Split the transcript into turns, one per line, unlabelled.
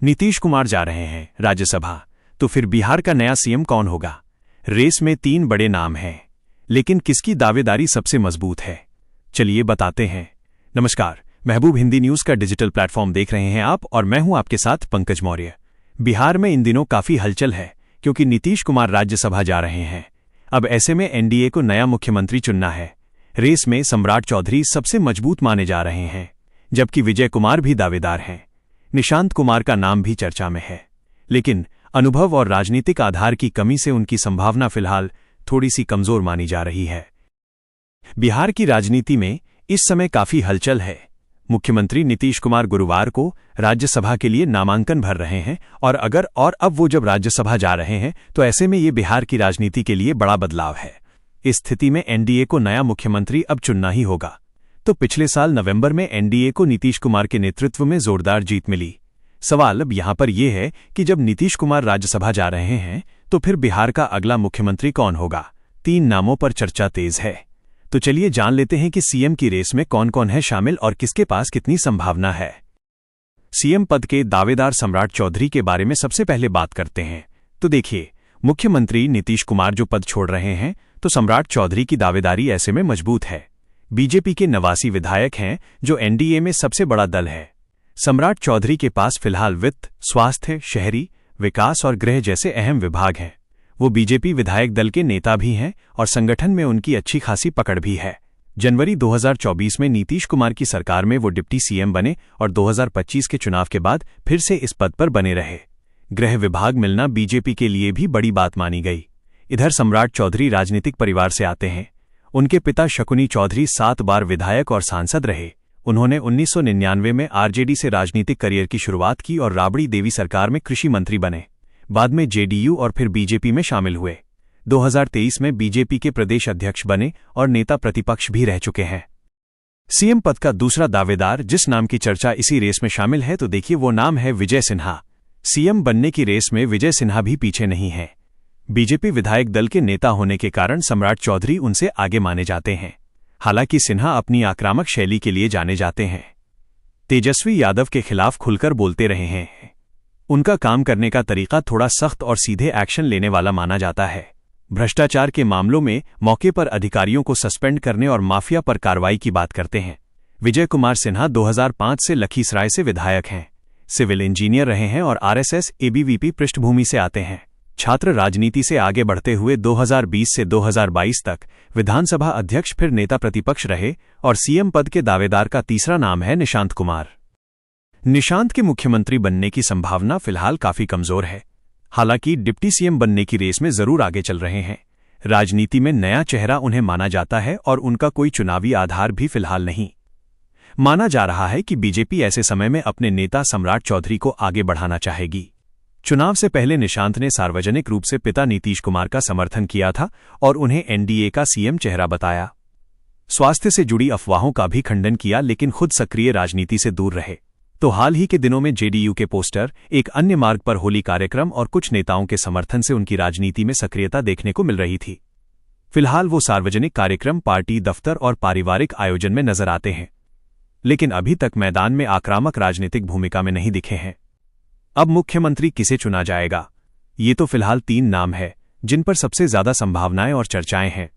नीतीश कुमार जा रहे हैं राज्यसभा, तो फिर बिहार का नया सीएम कौन होगा? रेस में 3 बड़े नाम हैं, लेकिन किसकी दावेदारी सबसे मजबूत है? चलिए बताते हैं। नमस्कार, महबूब हिंदी न्यूज का डिजिटल प्लेटफॉर्म देख रहे हैं आप, और मैं हूं आपके साथ पंकज मौर्य। बिहार में इन दिनों काफी हलचल है, क्योंकि नीतीश कुमार राज्यसभा जा रहे हैं। अब ऐसे में एनडीए को नया मुख्यमंत्री चुनना है। रेस में सम्राट चौधरी सबसे मजबूत माने जा रहे हैं, जबकि विजय कुमार भी दावेदार हैं। निशांत कुमार का नाम भी चर्चा में है, लेकिन अनुभव और राजनीतिक आधार की कमी से उनकी संभावना फिलहाल थोड़ी सी कमजोर मानी जा रही है। बिहार की राजनीति में इस समय काफी हलचल है। मुख्यमंत्री नीतीश कुमार गुरुवार को राज्यसभा के लिए नामांकन भर रहे हैं, और अब वो जब राज्यसभा जा रहे हैं, तो ऐसे में ये बिहार की राजनीति के लिए बड़ा बदलाव है। इस स्थिति में एनडीए को नया मुख्यमंत्री अब चुनना ही होगा। तो पिछले साल नवंबर में एनडीए को नीतीश कुमार के नेतृत्व में जोरदार जीत मिली। सवाल अब यहां पर यह है कि जब नीतीश कुमार राज्यसभा जा रहे हैं, तो फिर बिहार का अगला मुख्यमंत्री कौन होगा? 3 नामों पर चर्चा तेज है। तो चलिए जान लेते हैं कि सीएम की रेस में कौन कौन है शामिल और किसके पास कितनी संभावना है। सीएम पद के दावेदार सम्राट चौधरी के बारे में सबसे पहले बात करते हैं। तो देखिए, मुख्यमंत्री नीतीश कुमार जो पद छोड़ रहे हैं, तो सम्राट चौधरी की दावेदारी ऐसे में मजबूत है। बीजेपी के 89 विधायक हैं, जो एनडीए में सबसे बड़ा दल है। सम्राट चौधरी के पास फिलहाल वित्त, स्वास्थ्य, शहरी विकास और गृह जैसे अहम विभाग हैं। वो बीजेपी विधायक दल के नेता भी हैं, और संगठन में उनकी अच्छी खासी पकड़ भी है। जनवरी 2024 में नीतीश कुमार की सरकार में वो डिप्टी सीएम बने, और 2025 के चुनाव के बाद फिर से इस पद पर बने रहे। गृह विभाग मिलना बीजेपी के लिए भी बड़ी बात मानी गई। इधर सम्राट चौधरी राजनीतिक परिवार से आते हैं। उनके पिता शकुनी चौधरी 7 बार विधायक और सांसद रहे। उन्होंने 1999 में आरजेडी से राजनीतिक करियर की शुरुआत की और राबड़ी देवी सरकार में कृषि मंत्री बने। बाद में जेडीयू और फिर बीजेपी में शामिल हुए। 2023 में बीजेपी के प्रदेश अध्यक्ष बने और नेता प्रतिपक्ष भी रह चुके हैं। सीएम पद का दूसरा दावेदार जिस नाम की चर्चा इसी रेस में शामिल है, तो देखिए वो नाम है विजय सिन्हा। सीएम बनने की रेस में विजय सिन्हा भी पीछे नहीं है। बीजेपी विधायक दल के नेता होने के कारण सम्राट चौधरी उनसे आगे माने जाते हैं। हालांकि सिन्हा अपनी आक्रामक शैली के लिए जाने जाते हैं। तेजस्वी यादव के खिलाफ खुलकर बोलते रहे हैं। उनका काम करने का तरीका थोड़ा सख्त और सीधे एक्शन लेने वाला माना जाता है। भ्रष्टाचार के मामलों में मौके पर अधिकारियों को सस्पेंड करने और माफिया पर कार्रवाई की बात करते हैं। विजय कुमार सिन्हा 2005 से लखीसराय से विधायक हैं। सिविल इंजीनियर रहे हैं और आरएसएस एबीवीपी पृष्ठभूमि से आते हैं। छात्र राजनीति से आगे बढ़ते हुए 2020 से 2022 तक विधानसभा अध्यक्ष, फिर नेता प्रतिपक्ष रहे। और सीएम पद के दावेदार का तीसरा नाम है निशांत कुमार। निशांत के मुख्यमंत्री बनने की संभावना फिलहाल काफी कमजोर है। हालांकि डिप्टी सीएम बनने की रेस में जरूर आगे चल रहे हैं। राजनीति में नया चेहरा उन्हें माना जाता है, और उनका कोई चुनावी आधार भी फिलहाल नहीं। माना जा रहा है कि बीजेपी ऐसे समय में अपने नेता सम्राट चौधरी को आगे बढ़ाना चाहेगी। चुनाव से पहले निशांत ने सार्वजनिक रूप से पिता नीतीश कुमार का समर्थन किया था और उन्हें एनडीए का सीएम चेहरा बताया। स्वास्थ्य से जुड़ी अफवाहों का भी खंडन किया, लेकिन खुद सक्रिय राजनीति से दूर रहे। तो हाल ही के दिनों में जेडीयू के पोस्टर, एक अन्य मार्ग पर होली कार्यक्रम और कुछ नेताओं के समर्थन से उनकी राजनीति में सक्रियता देखने को मिल रही थी। फिलहाल वो सार्वजनिक कार्यक्रम, पार्टी दफ्तर और पारिवारिक आयोजन में नजर आते हैं, लेकिन अभी तक मैदान में आक्रामक राजनीतिक भूमिका में नहीं दिखे हैं। अब मुख्यमंत्री किसे चुना जाएगा? ये तो फिलहाल 3 नाम है, जिन पर सबसे ज्यादा संभावनाएं और चर्चाएं हैं।